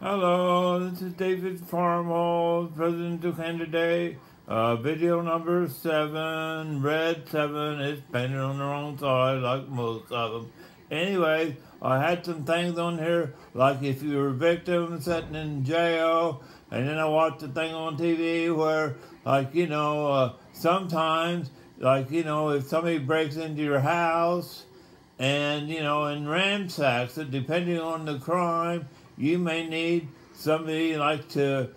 Hello, this is David Formhals, presidential candidate. Video number 7, red 7. It's painted on the wrong side, like most of them. Anyway, I had some things on here, like if you were a victim sitting in jail, and then I watched a thing on TV where, sometimes, if somebody breaks into your house, and ransacks it, depending on the crime, you may need somebody to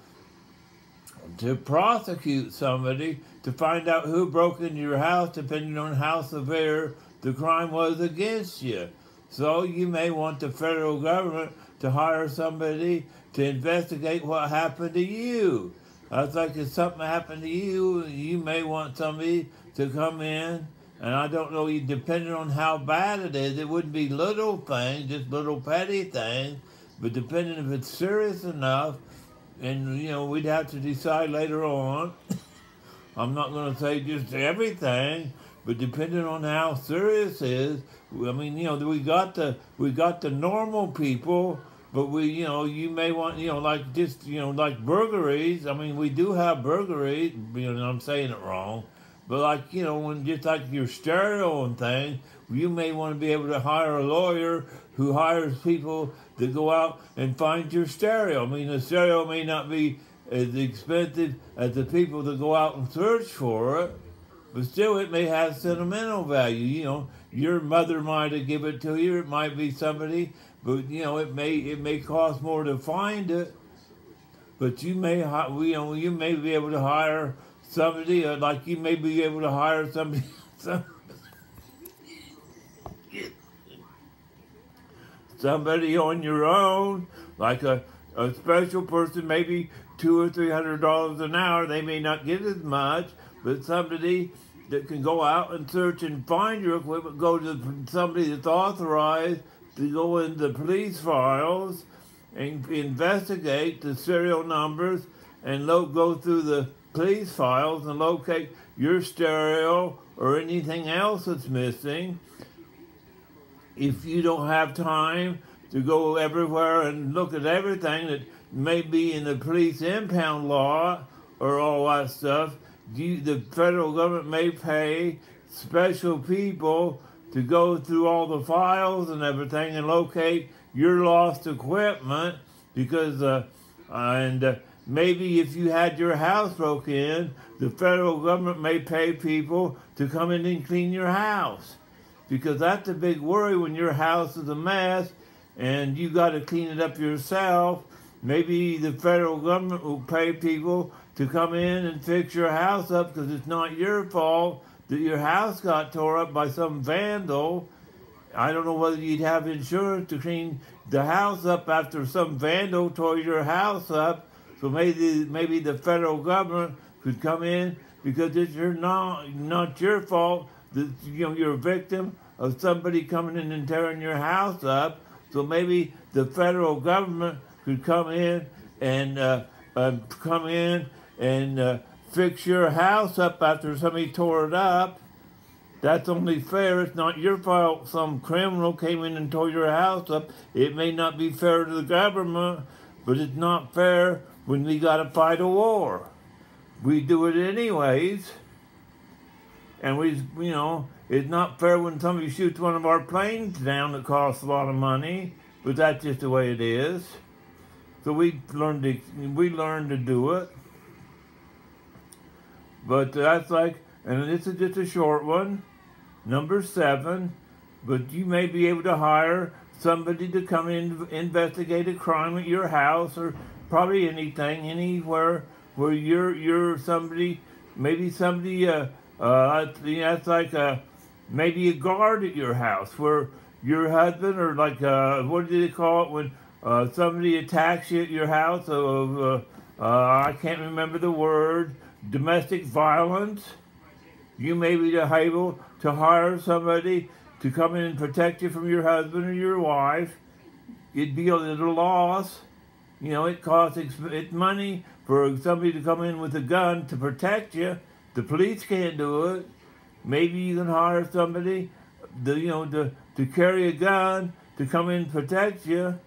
prosecute somebody to find out who broke into your house, depending on how severe the crime was against you. So you may want the federal government to hire somebody to investigate what happened to you. That's like if something happened to you, you may want somebody to come in. And I don't know, depending on how bad it is, it wouldn't be little things, just little petty things. But depending if it's serious enough, and we'd have to decide later on. I'm not going to say just everything, but depending on how serious it is, I mean, we got the normal people, but you may want, like burglaries. I mean, we do have burglaries. I'm saying it wrong. But when just like your stereo and things, you may want to be able to hire a lawyer who hires people to go out and find your stereo. I mean, the stereo may not be as expensive as the people that go out and search for it, but still it may have sentimental value. Your mother might have given it to you. It might be somebody, but it may cost more to find it. But you may be able to hire somebody, like you may be able to hire somebody, somebody on your own, like a special person, maybe $200 or $300 an hour. They may not get as much, but somebody that can go out and search and find your equipment, go to somebody that's authorized to go into the police files and investigate the serial numbers and go through the police files and locate your stereo or anything else that's missing. If you don't have time to go everywhere and look at everything that may be in the police impound law or all that stuff, the federal government may pay special people to go through all the files and everything and locate your lost equipment, because maybe if you had your house broken in, the federal government may pay people to come in and clean your house. Because that's a big worry when your house is a mess and you got to clean it up yourself. Maybe the federal government will pay people to come in and fix your house up, because it's not your fault that your house got tore up by some vandal. I don't know whether you'd have insurance to clean the house up after some vandal tore your house up. So maybe the federal government could come in, because it's not your fault that you're a victim of somebody coming in and tearing your house up. So maybe the federal government could come in and fix your house up after somebody tore it up. That's only fair. It's not your fault some criminal came in and tore your house up. It may not be fair to the government, but it's not fair when we got to fight a war. We do it anyways. And it's not fair when somebody shoots one of our planes down that costs a lot of money, but that's just the way it is. So we learned to do it. But and this is just a short one, number 7, but you may be able to hire somebody to come in investigate a crime at your house, or probably anywhere where you're somebody, maybe somebody, that's like maybe a guard at your house, where your husband, or what do they call it when somebody attacks you at your house? I can't remember the word. Domestic violence. You may be able to hire somebody to come in and protect you from your husband or your wife. It'd be a little loss. It costs it's money for somebody to come in with a gun to protect you. The police can't do it. Maybe you can hire somebody to carry a gun to come in and protect you.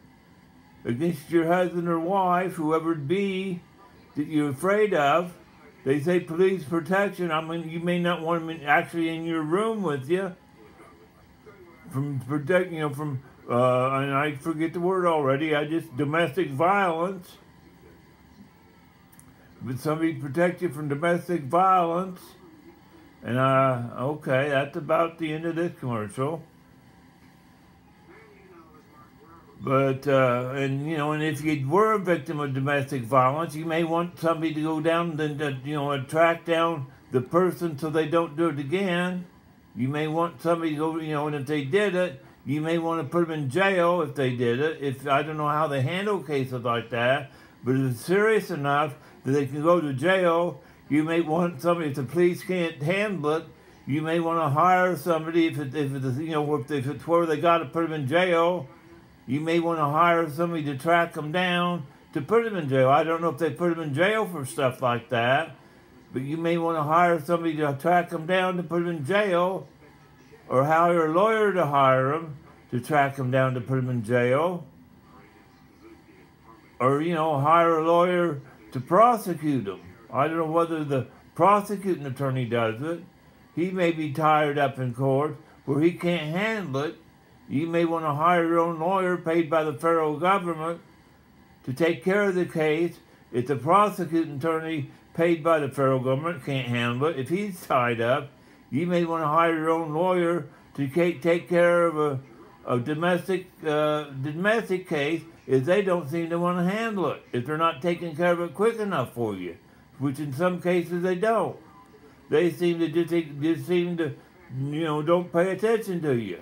against your husband or wife, whoever it be that you're afraid of. They say police protection. I mean, you may not want them actually in your room with you. From protect, from and I forget the word already. Domestic violence. But somebody protect you from domestic violence. And okay, that's about the end of this commercial. But and if you were a victim of domestic violence, you may want somebody to go down and track down the person so they don't do it again. You may want somebody to go, and if they did it, you may want to put them in jail if they did it. If I don't know how they handle cases like that, but if it's serious enough that they can go to jail, you may want somebody. If the police can't handle it, you may want to hire somebody. If it's where they got to put them in jail, you may want to hire somebody to track them down to put them in jail. I don't know if they put them in jail for stuff like that. But you may want to hire somebody to track them down to put them in jail, or hire a lawyer to hire them to track them down to put them in jail, or, hire a lawyer to prosecute them. I don't know whether the prosecuting attorney does it. He may be tied up in court where he can't handle it. You may want to hire your own lawyer paid by the federal government to take care of the case. If the prosecuting attorney paid by the federal government can't handle it, if he's tied up, you may want to hire your own lawyer to take care of a domestic case if they don't seem to want to handle it, if they're not taking care of it quick enough for you, which in some cases they don't. They seem to don't pay attention to you.